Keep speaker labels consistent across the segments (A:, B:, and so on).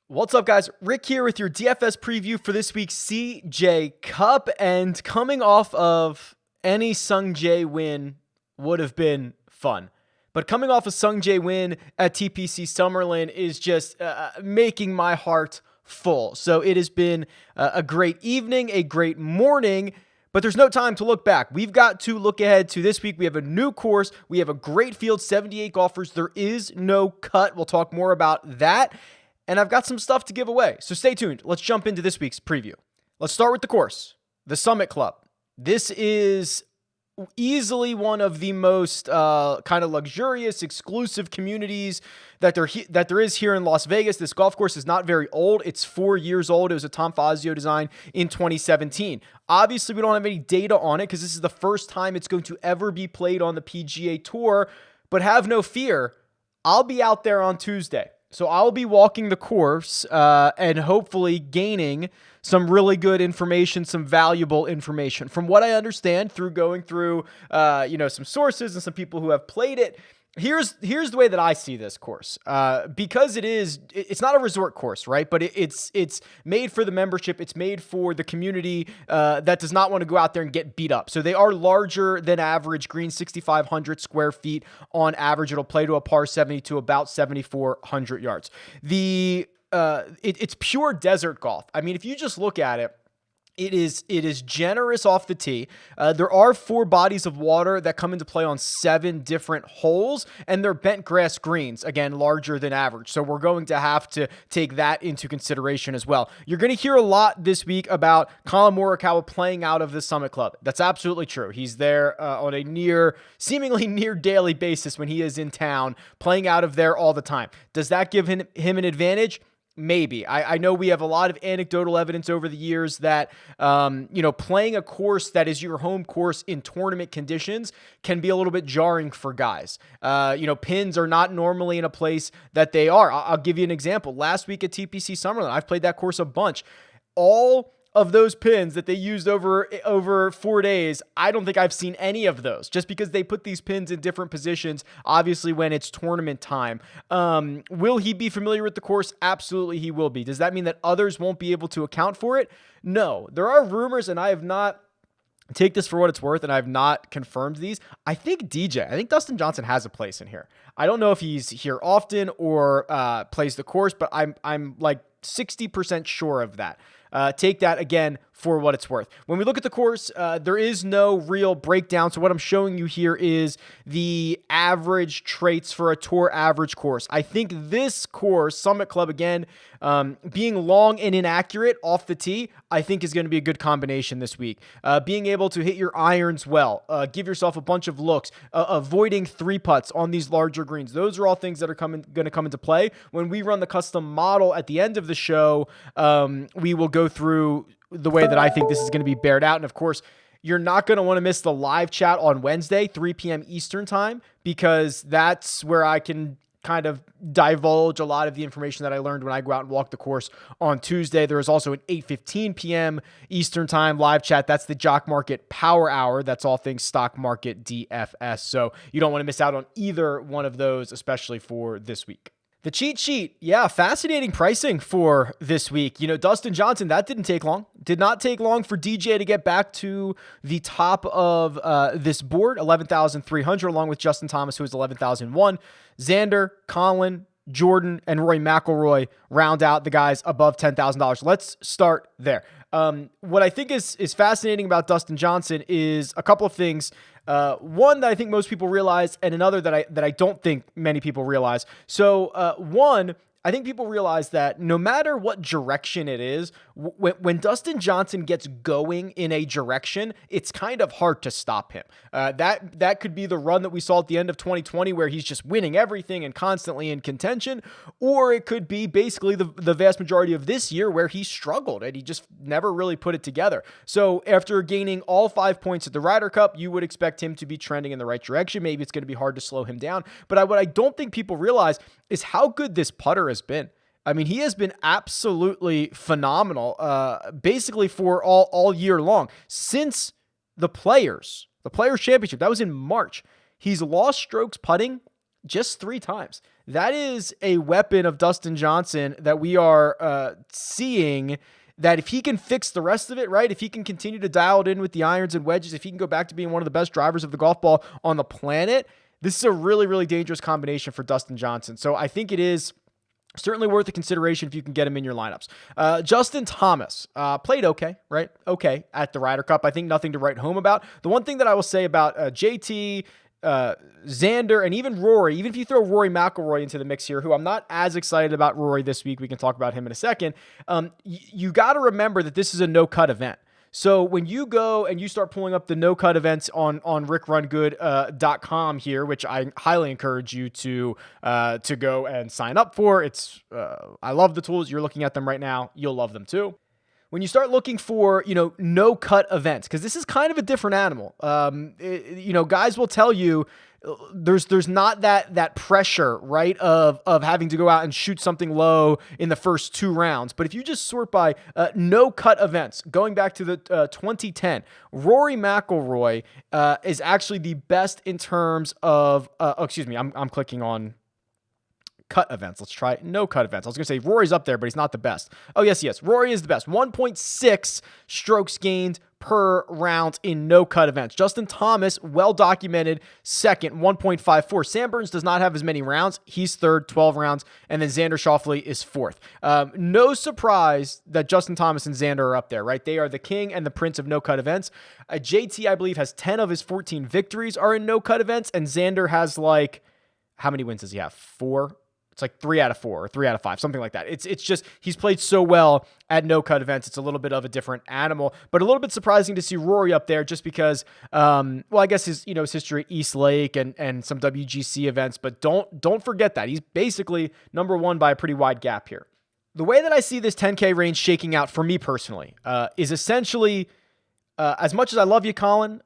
A: What's up, guys? Rick here with your DFS preview for this week's CJ Cup. And coming off of any Sung Jae win would have been fun. But coming off a Sung Jae win at TPC Summerlin is just making my heart full. So it has been a great evening, a great morning, but there's no time to look back. We've got to look ahead to this week. We have a new course. We have a great field, 78 golfers. There is no cut. We'll talk more about that. And I've got some stuff to give away. So stay tuned. Let's jump into this week's preview. Let's start with the course, the Summit Club. This is easily one of the most kind of luxurious, exclusive communities that there is here in Las Vegas. This golf course is not very old. It's 4 years old. It was a Tom Fazio design in 2017. Obviously, we don't have any data on it because this is the first time it's going to ever be played on the PGA Tour. But have no fear, I'll be out there on Tuesday. So I'll be walking the course and hopefully gaining some really good information, some valuable information. From what I understand through going through, some sources and some people who have played it, here's the way that I see this course. Because it's not a resort course, right? But it's made for the membership. It's made for the community that does not want to go out there and get beat up. So they are larger than average green, 6,500 square feet on average. It'll play to a par 70 to about 7,400 yards. It's pure desert golf. I mean, if you just look at it, it is generous off the tee. There are 4 bodies of water that come into play on 7 different holes, and they're bent grass greens, again, larger than average. So we're going to have to take that into consideration as well. You're going to hear a lot this week about Colin Morikawa playing out of the Summit Club. That's absolutely true. He's there on a seemingly near daily basis when he is in town, playing out of there all the time. Does that give him an advantage? Maybe. I know we have a lot of anecdotal evidence over the years that, playing a course that is your home course in tournament conditions can be a little bit jarring for guys. Pins are not normally in a place that they are. I'll give you an example. Last week at TPC Summerlin, I've played that course a bunch. All of those pins that they used over 4 days, I don't think I've seen any of those, just because they put these pins in different positions, obviously when it's tournament time. Will he be familiar with the course? Absolutely he will be. Does that mean that others won't be able to account for it? No. There are rumors, and I have not, take this for what it's worth, and I have not confirmed these. I think Dustin Johnson has a place in here. I don't know if he's here often or plays the course, but I'm like 60% sure of that. Take that again for what it's worth. When we look at the course, there is no real breakdown. So what I'm showing you here is the average traits for a tour average course. I think this course, Summit Club, again, being long and inaccurate off the tee, I think is going to be a good combination this week. Being able to hit your irons well, give yourself a bunch of looks, avoiding 3 putts on these larger greens. Those are all things that are going to come into play. When we run the custom model at the end of the show, we will go through the way that I think this is going to be bared out. And of course, you're not going to want to miss the live chat on Wednesday, 3 p.m. Eastern time, because that's where I can kind of divulge a lot of the information that I learned when I go out and walk the course on Tuesday. There is also an 8:15 p.m. Eastern time live chat. That's the Jock Market Power Hour. That's all things stock market DFS. So you don't want to miss out on either one of those, especially for this week. The cheat sheet, yeah, fascinating pricing for this week. Dustin Johnson, that didn't take long. Did not take long for DJ to get back to the top of this board, 11,300, along with Justin Thomas, who was 11,001. Xander, Colin, Jordan, and Rory McIlroy round out the guys above $10,000. Let's start there. What I think is fascinating about Dustin Johnson is a couple of things. One that I think most people realize, and another that I don't think many people realize. So, one, I think people realize that no matter what direction it is, when Dustin Johnson gets going in a direction, it's kind of hard to stop him. That could be the run that we saw at the end of 2020 where he's just winning everything and constantly in contention, or it could be basically the vast majority of this year where he struggled and he just never really put it together. So after gaining all 5 points at the Ryder Cup, you would expect him to be trending in the right direction. Maybe it's going to be hard to slow him down. But what I don't think people realize is how good this putter has been. I mean, he has been absolutely phenomenal, basically for all year long. Since the Players Championship. That was in March. He's lost strokes putting just 3 times. That is a weapon of Dustin Johnson that we are seeing, that if he can fix the rest of it, right? If he can continue to dial it in with the irons and wedges, if he can go back to being one of the best drivers of the golf ball on the planet, this is a really, really dangerous combination for Dustin Johnson. So I think it is certainly worth a consideration if you can get him in your lineups. Justin Thomas played okay, right? Okay at the Ryder Cup. I think nothing to write home about. The one thing that I will say about JT, Xander, and even Rory, even if you throw Rory McIlroy into the mix here, who I'm not as excited about Rory this week, we can talk about him in a second, you got to remember that this is a no-cut event. So when you go and you start pulling up the no-cut events on RickRunGood.com here, which I highly encourage you to go and sign up for. I love the tools. You're looking at them right now. You'll love them too. When you start looking for, no-cut events, because this is kind of a different animal. Guys will tell you there's not that pressure, right, of having to go out and shoot something low in the first 2 rounds. But if you just sort by no-cut events, going back to the 2010, Rory McIlroy is actually the best in terms of, I'm clicking on cut events. Let's try no cut events. I was going to say Rory's up there, but he's not the best. Oh, yes. Rory is the best. 1.6 strokes gained per round in no cut events. Justin Thomas, well documented, second, 1.54. Sam Burns does not have as many rounds. He's third, 12 rounds. And then Xander Schauffele is fourth. No surprise that Justin Thomas and Xander are up there, right? They are the king and the prince of no cut events. JT, I believe, has 10 of his 14 victories are in no cut events. And Xander has how many wins does he have? 4? It's like 3 out of 4 or 3 out of 5, something like that. It's just, he's played so well at no-cut events. It's a little bit of a different animal, but a little bit surprising to see Rory up there just because, I guess his history at East Lake and some WGC events, but don't forget that. He's basically number 1 by a pretty wide gap here. The way that I see this 10K range shaking out for me personally is essentially, as much as I love you, Colin,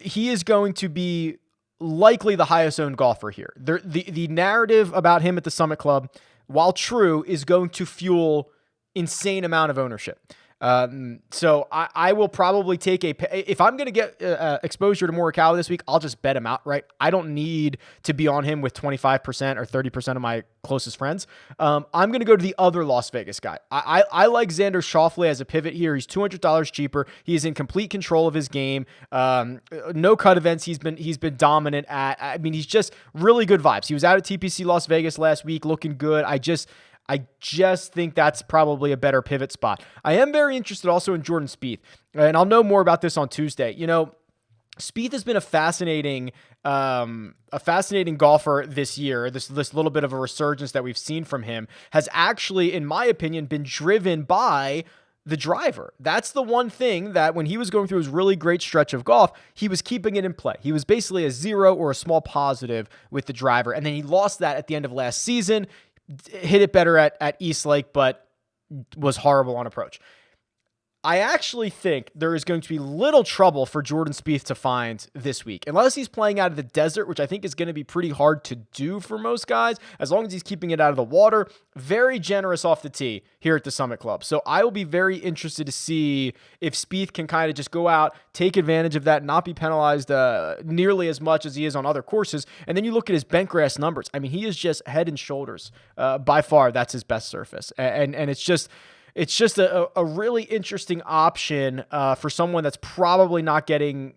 A: he is going to be likely the highest owned golfer here. The narrative about him at the Summit Club, while true, is going to fuel insane amount of ownership. So I will probably take if I'm going to get exposure to Morikawa this week, I'll just bet him outright. I don't need to be on him with 25% or 30% of my closest friends. I'm going to go to the other Las Vegas guy. I like Xander Schauffele as a pivot here. He's $200 cheaper. He is in complete control of his game. No cut events. He's been dominant at. I mean, he's just really good vibes. He was out at TPC Las Vegas last week, looking good. I just think that's probably a better pivot spot. I am very interested also in Jordan Spieth, and I'll know more about this on Tuesday. Spieth has been a fascinating golfer this year. This little bit of a resurgence that we've seen from him has actually, in my opinion, been driven by the driver. That's the one thing that when he was going through his really great stretch of golf, he was keeping it in play. He was basically a 0 or a small positive with the driver, and then he lost that at the end of last season. Hit it better at East Lake, but was horrible on approach. I actually think there is going to be little trouble for Jordan Spieth to find this week, unless he's playing out of the desert, which I think is going to be pretty hard to do for most guys, as long as he's keeping it out of the water. Very generous off the tee here at the Summit Club. So I will be very interested to see if Spieth can kind of just go out, take advantage of that, not be penalized nearly as much as he is on other courses. And then you look at his bent grass numbers. I mean, he is just head and shoulders. By far, that's his best surface. And it's just a really interesting option for someone that's probably not getting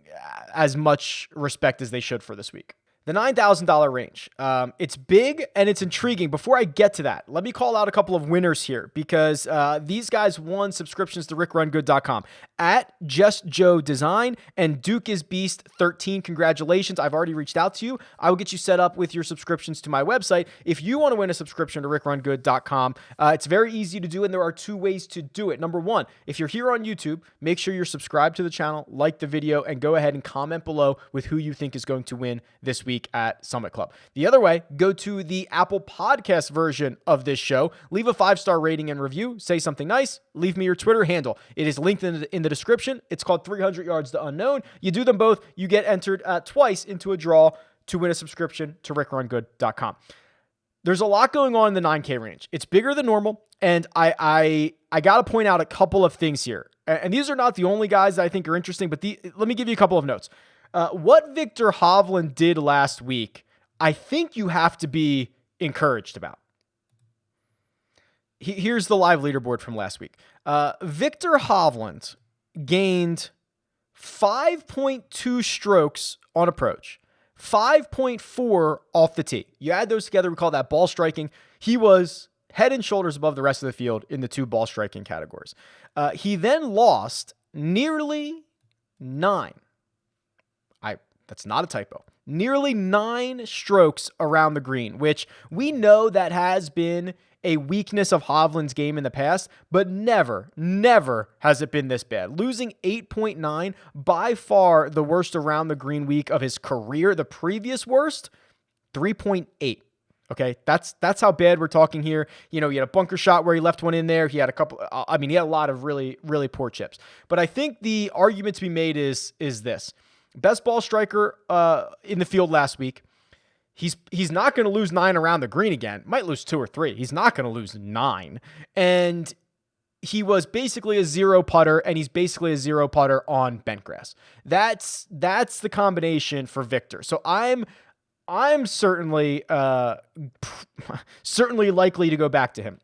A: as much respect as they should for this week. The $9,000 range. It's big and it's intriguing. Before I get to that, let me call out a couple of winners here because these guys won subscriptions to RickRunGood.com. At Just Joe Design and Duke is Beast 13. Congratulations. I've already reached out to you. I will get you set up with your subscriptions to my website. If you want to win a subscription to RickRunGood.com, it's very easy to do, and there are 2 ways to do it. Number 1, if you're here on YouTube, make sure you're subscribed to the channel, like the video, and go ahead and comment below with who you think is going to win this week at Summit Club. The other way, go to the Apple Podcast version of this show, leave a 5-star rating and review, say something nice, leave me your Twitter handle. It is linked in the description. It's called 300 Yards to Unknown. You do them both, you get entered twice into a draw to win a subscription to RickRunGood.com. There's a lot going on in the 9K range. It's bigger than normal, and I got to point out a couple of things here. And these are not the only guys that I think are interesting, but let me give you a couple of notes. What Victor Hovland did last week, I think you have to be encouraged about. Here's the live leaderboard from last week. Victor Hovland gained 5.2 strokes on approach, 5.4 off the tee. You add those together, we call that ball striking. He was head and shoulders above the rest of the field in the 2 ball striking categories. He then lost nearly 9. That's not a typo. Nearly 9 strokes around the green, which we know that has been a weakness of Hovland's game in the past, but never has it been this bad. Losing 8.9, by far the worst around the green week of his career. The previous worst, 3.8. Okay, that's how bad we're talking here. He had a bunker shot where he left one in there. He had a couple. He had a lot of really, really poor chips. But I think the argument to be made is this: best ball striker in the field last week. He's not going to lose 9 around the green again. Might lose 2 or 3. He's not going to lose 9. And he was basically a 0 putter, and he's basically a 0 putter on bent grass. That's the combination for Victor. So I'm certainly likely to go back to him.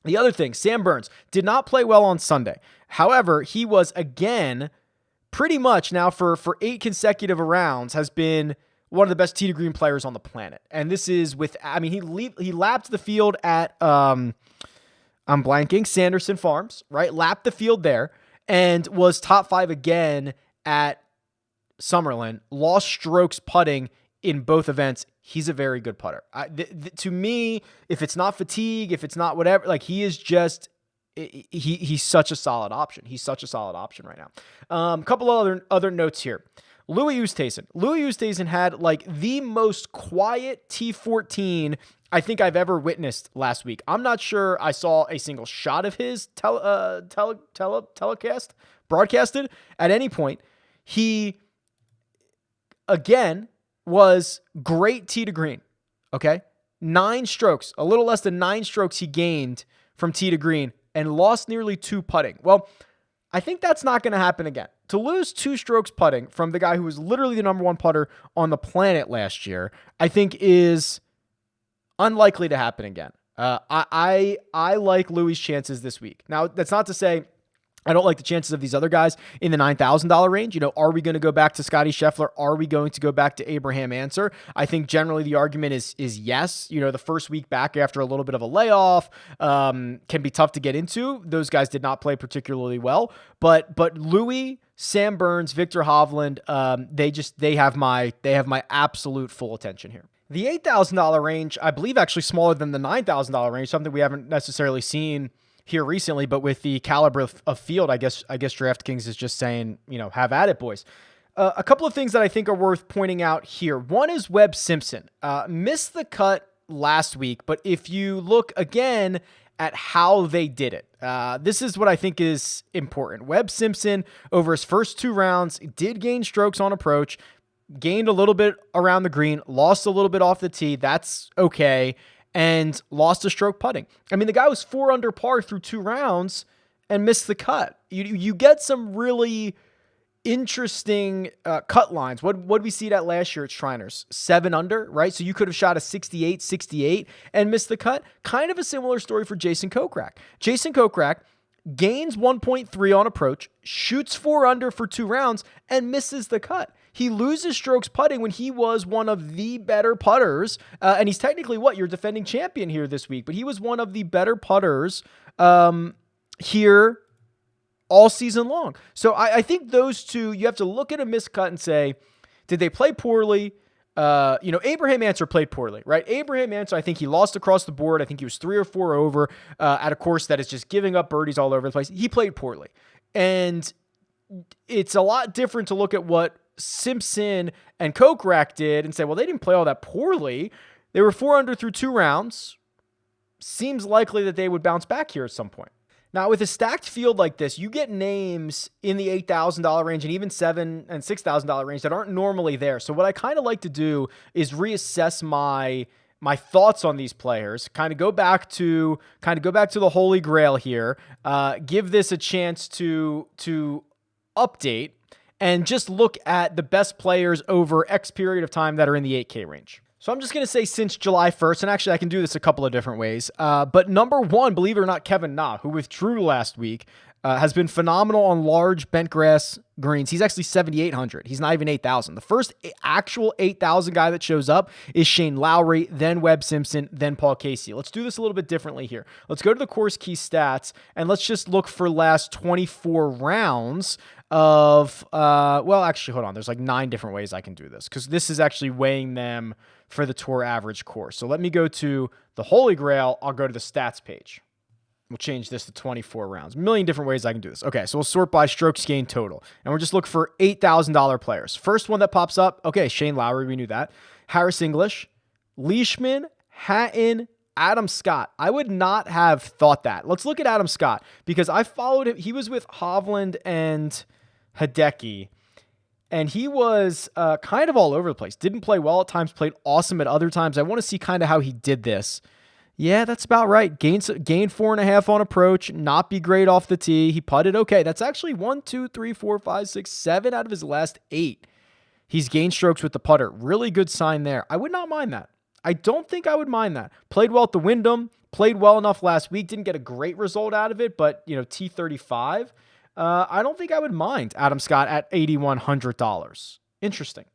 A: The other thing, Sam Burns did not play well on Sunday. However, he was again pretty much now for 8 consecutive rounds has been one of the best tee to green players on the planet. And this is he lapped the field at I'm blanking, Sanderson Farms, right? Lapped the field there and was top 5 again at Summerlin. Lost strokes putting in both events. He's a very good putter. To me, if it's not fatigue, if it's not whatever, like he is just, he's such a solid option. He's such a solid option right now. A couple of other notes here. Louis Oosthuizen had like the most quiet T14 I think I've ever witnessed last week. I'm not sure I saw a single shot of his broadcasted at any point. He, again, was great tee to green, okay? 9 strokes, a little less than 9 strokes he gained from tee to green and lost nearly 2 putting. Well, I think that's not going to happen again. To lose 2 strokes putting from the guy who was literally the number 1 putter on the planet last year, I think is unlikely to happen again. I like Louis' chances this week. Now, that's not to say I don't like the chances of these other guys in the $9,000 range. Are we going to go back to Scotty Scheffler? Are we going to go back to Abraham Ancer? I think generally the argument is yes. The first week back after a little bit of a layoff can be tough to get into. Those guys did not play particularly well. But Louis, Sam Burns, Victor Hovland, they have my absolute full attention here. The $8,000 range, I believe, actually smaller than the $9,000 range, something we haven't necessarily seen here recently, but with the caliber of field, I guess DraftKings is just saying, have at it, boys. A couple of things that I think are worth pointing out here. One is Webb Simpson. Missed the cut last week, but if you look again at how they did it, this is what I think is important. Webb Simpson, over his first 2 rounds, did gain strokes on approach, gained a little bit around the green, lost a little bit off the tee. That's okay. And lost a stroke putting. The guy was 4 under par through 2 rounds and missed the cut. You get some really interesting cut lines. What did we see that last year at Shriners? 7 under, right? So you could have shot a 68 and missed the cut. Kind of a similar story for Jason Kokrak. Jason Kokrak gains 1.3 on approach, shoots 4 under for 2 rounds, and misses the cut. He loses strokes putting when he was one of the better putters, and he's technically your defending champion here this week, but he was one of the better putters here all season long. So I think those two, you have to look at a miscut and say, did they play poorly? Abraham Ancer played poorly, right? Abraham Ancer, I think he lost across the board. I think he was 3 or 4 over at a course that is just giving up birdies all over the place. He played poorly. And it's a lot different to look at what Simpson and Kokrak did and say, well, they didn't play all that poorly. They were 4 under through 2 rounds. Seems likely that they would bounce back here at some point. Now, with a stacked field like this, you get names in the $8,000 range and even $7,000 and $6,000 range that aren't normally there. So what I kind of like to do is reassess my my thoughts on these players, kind of go back to the Holy Grail here, give this a chance to update, and just look at the best players over X period of time that are in the 8K range. So I'm just going to say since July 1st, and actually I can do this a couple of different ways. But number one, believe it or not, Kevin Na, who withdrew last week, has been phenomenal on large bent grass greens. He's actually 7,800. He's not even 8,000. The first actual 8,000 guy that shows up is Shane Lowry, then Webb Simpson, then Paul Casey. Let's do this a little bit differently here. Let's go to the course key stats, and let's just look for last 24 rounds of, well, actually, hold on. There's like 9 different ways I can do this because this is actually weighing them for the tour average course. So let me go to the Holy Grail. I'll go to the stats page. We'll change this to 24 rounds. A million different ways I can do this. Okay, so we'll sort by strokes gained total. And we'll just look for $8,000 players. First one that pops up, okay, Shane Lowry, we knew that. Harris English, Leishman, Hatton, Adam Scott. I would not have thought that. Let's look at Adam Scott because I followed him. He was with Hovland and Hideki. And he was kind of all over the place. Didn't play well at times, played awesome at other times. I want to see kind of how he did this. Yeah, that's about right. Gained 4.5 on approach, not be great off the tee. He putted okay. That's actually 1, 2, 3, 4, 5, 6, 7 out of his last 8. He's gained strokes with the putter. Really good sign there. I would not mind that. I don't think I would mind that. Played well at the Wyndham, played well enough last week. Didn't get a great result out of it, but T35. I don't think I would mind Adam Scott at $8,100. Interesting.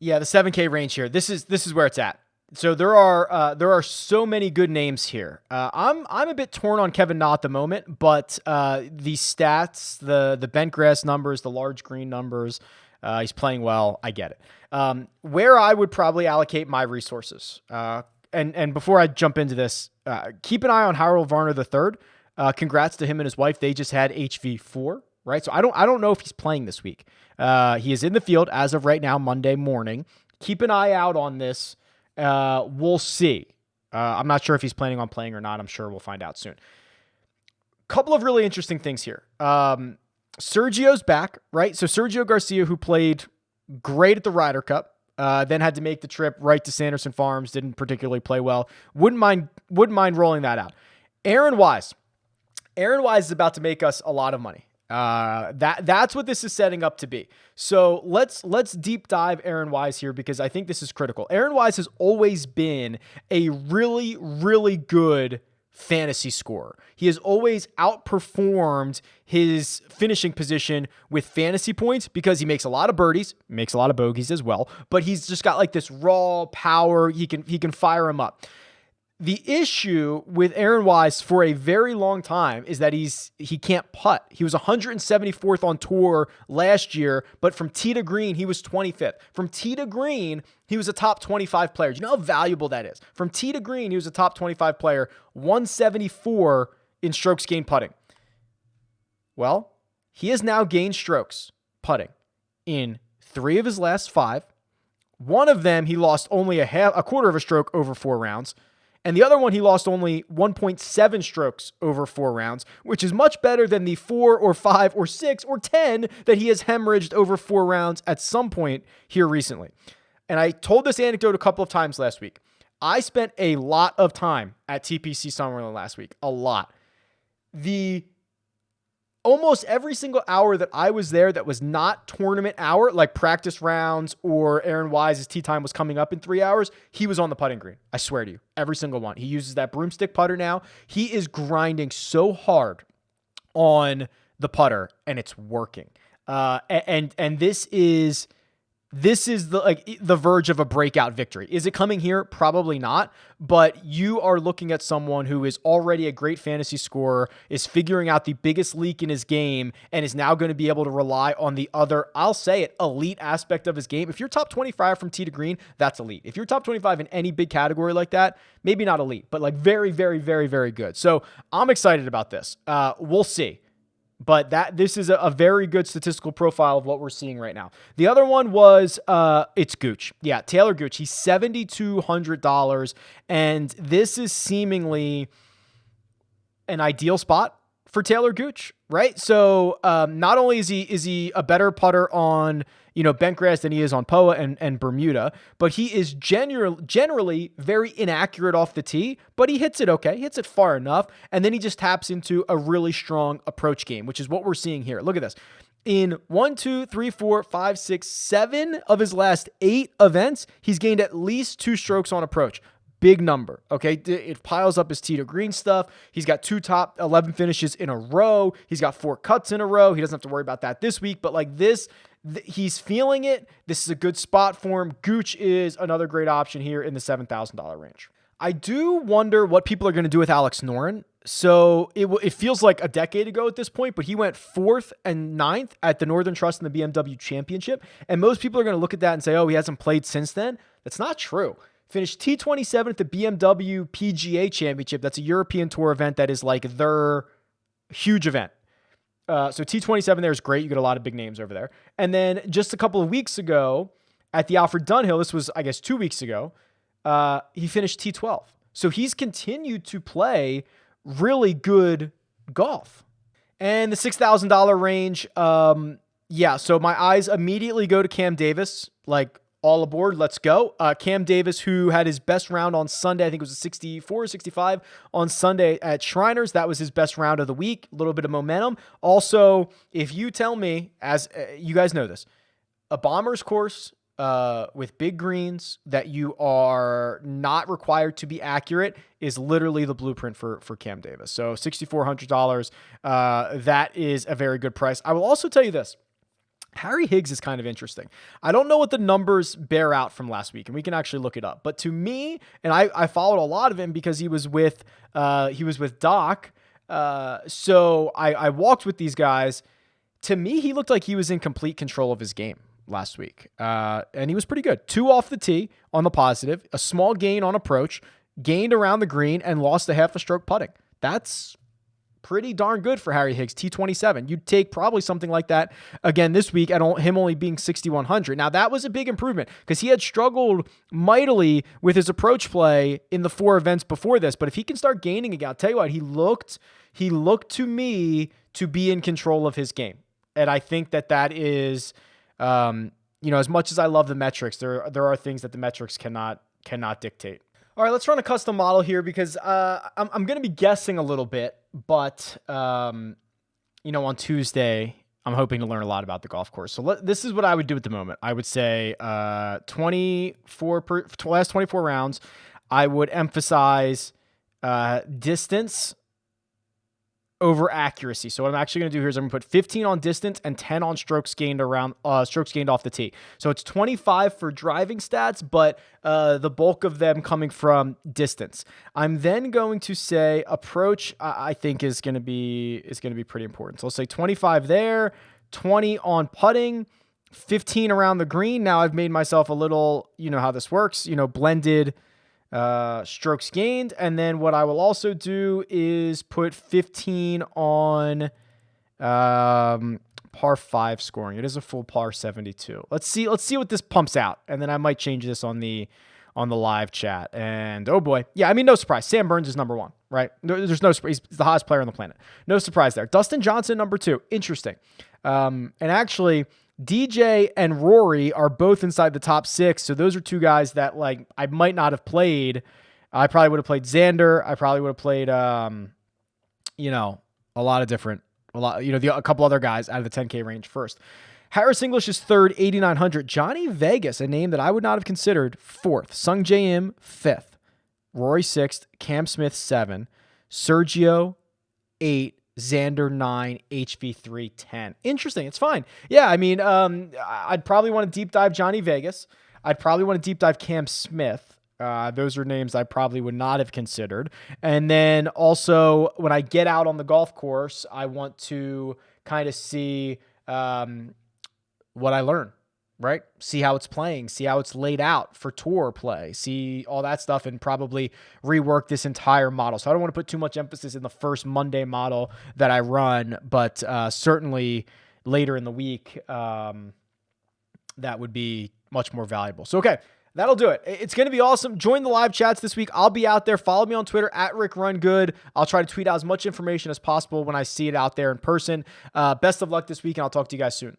A: Yeah, the 7K range here. This is where it's at. So there are so many good names here. I'm a bit torn on Kevin Na at the moment, but the stats, the bent grass numbers, the large green numbers, he's playing well. I get it. Where I would probably allocate my resources, and before I jump into this, keep an eye on Harold Varner III. Congrats to him and his wife. They just had HV4, right? So I don't know if he's playing this week. He is in the field as of right now, Monday morning. Keep an eye out on this. We'll see. I'm not sure if he's planning on playing or not. I'm sure we'll find out soon. Couple of really interesting things here. Sergio's back, right? So Sergio Garcia, who played great at the Ryder Cup, then had to make the trip right to Sanderson Farms, didn't particularly play well. Wouldn't mind rolling that out. Aaron Wise is about to make us a lot of money. That's what this is setting up to be. So let's deep dive Aaron Wise here because I think this is critical. Aaron Wise has always been a really, really good fantasy scorer. He has always outperformed his finishing position with fantasy points because he makes a lot of birdies, makes a lot of bogeys as well, but he's just got like this raw power. He can fire him up. The issue with Aaron Wise for a very long time is that he can't putt. He was 174th on tour last year, but from tee to green, he was 25th. From tee to green, he was a top 25 player. Do you know how valuable that is? From tee to green, he was a top 25 player, 174 in strokes gained putting. Well, he has now gained strokes putting in 3 of his last 5. One of them, he lost only a quarter of a stroke over 4 rounds. And the other one, he lost only 1.7 strokes over 4 rounds, which is much better than the 4 or 5 or 6 or 10 that he has hemorrhaged over 4 rounds at some point here recently. And I told this anecdote a couple of times last week. I spent a lot of time at TPC Summerlin last week. A lot. Almost every single hour that I was there that was not tournament hour, like practice rounds or Aaron Wise's tee time was coming up in 3 hours, he was on the putting green. I swear to you, every single one. He uses that broomstick putter now. He is grinding so hard on the putter, and it's working. And this is the verge of a breakout victory. Is it coming here? Probably not. But you are looking at someone who is already a great fantasy scorer, is figuring out the biggest leak in his game, and is now going to be able to rely on the other, I'll say it, elite aspect of his game. If you're top 25 from tee to green, that's elite. If you're top 25 in any big category like that, maybe not elite, but like very, very, very, very good. So I'm excited about this. We'll see. But this is a very good statistical profile of what we're seeing right now. The other one was, it's Gooch. Yeah, Taylor Gooch. He's $7,200. And this is seemingly an ideal spot for Taylor Gooch, right? So not only is he a better putter on bent grass than he is on POA and Bermuda, but he is generally very inaccurate off the tee, but he hits it okay. He hits it far enough, and then he just taps into a really strong approach game, which is what we're seeing here. Look at this. In 1, 2, 3, 4, 5, 6, 7 of his last 8 events, he's gained at least 2 strokes on approach. Big number, okay? It piles up his tee to green stuff. He's got 2 top 11 finishes in a row. He's got 4 cuts in a row. He doesn't have to worry about that this week, but like this, he's feeling it. This is a good spot for him. Gooch is another great option here in the $7,000 range. I do wonder what people are going to do with Alex Noren. So it feels like a decade ago at this point, but he went 4th and 9th at the Northern Trust in the BMW Championship. And most people are going to look at that and say, oh, he hasn't played since then. That's not true. Finished T27 at the BMW PGA Championship. That's a European Tour event that is like their huge event. So T27 there is great. You get a lot of big names over there. And then just a couple of weeks ago at the Alfred Dunhill, this was, I guess, 2 weeks ago, he finished T12. So he's continued to play really good golf. And the $6,000 range, so my eyes immediately go to Cam Davis, like all aboard, let's go. Cam Davis, who had his best round on Sunday, I think it was a 64 or 65 on Sunday at Shriners. That was his best round of the week, a little bit of momentum. Also, if you tell me, as you guys know this, a bomber's course with big greens that you are not required to be accurate is literally the blueprint for Cam Davis. So $6,400, that is a very good price. I will also tell you this. Harry Higgs is kind of interesting. I don't know what the numbers bear out from last week, and we can actually look it up. But to me, and I followed a lot of him because he was with Doc. So I walked with these guys. To me, he looked like he was in complete control of his game last week. And he was pretty good. 2 off the tee on the positive, a small gain on approach, gained around the green, and lost a half a stroke putting. That's pretty darn good for Harry Higgs, T27. You'd take probably something like that again this week at him only being 6,100. Now, that was a big improvement because he had struggled mightily with his approach play in the 4 events before this. But if he can start gaining again, I'll tell you what, he looked to me to be in control of his game. And I think that is, as much as I love the metrics, there are things that the metrics cannot dictate. All right, let's run a custom model here because I'm going to be guessing a little bit, but on Tuesday, I'm hoping to learn a lot about the golf course. So this is what I would do at the moment. I would say last 24 rounds, I would emphasize distance over accuracy. So what I'm actually going to do here is I'm going to put 15 on distance and 10 on strokes gained off the tee. So it's 25 for driving stats, but the bulk of them coming from distance. I'm then going to say approach, I think is going to be pretty important. So let's say 25 there, 20 on putting, 15 around the green. Now I've made myself a little, how this works, blended strokes gained. And then what I will also do is put 15 on par 5 scoring. It is a full par 72. Let's see what this pumps out. And then I might change this on the live chat. And oh boy. Yeah, I mean, no surprise. Sam Burns is number 1, right? There's no surprise. He's the hottest player on the planet. No surprise there. Dustin Johnson, number 2. Interesting. And actually, DJ and Rory are both inside the top 6. So those are 2 guys that I might not have played. I probably would have played Xander. I probably would have played, a couple other guys out of the 10K range first. Harris English is 3rd, 8,900. Johnny Vegas, a name that I would not have considered, 4th. Sung J M 5th. Rory 6th. Cam Smith 7. Sergio 8. Xander 9, HV3 10. Interesting. It's fine. Yeah, I mean, I'd probably want to deep dive Johnny Vegas. I'd probably want to deep dive Cam Smith. Those are names I probably would not have considered. And then also, when I get out on the golf course, I want to kind of see what I learn, right? See how it's playing, see how it's laid out for tour play, see all that stuff, and probably rework this entire model. So I don't want to put too much emphasis in the first Monday model that I run, but certainly later in the week, that would be much more valuable. So, okay, That'll do it. It's going to be awesome. Join the live chats this week. I'll be out there. Follow me on Twitter at RickRunGood. I'll try to tweet out as much information as possible when I see it out there in person. Best of luck this week, and I'll talk to you guys soon.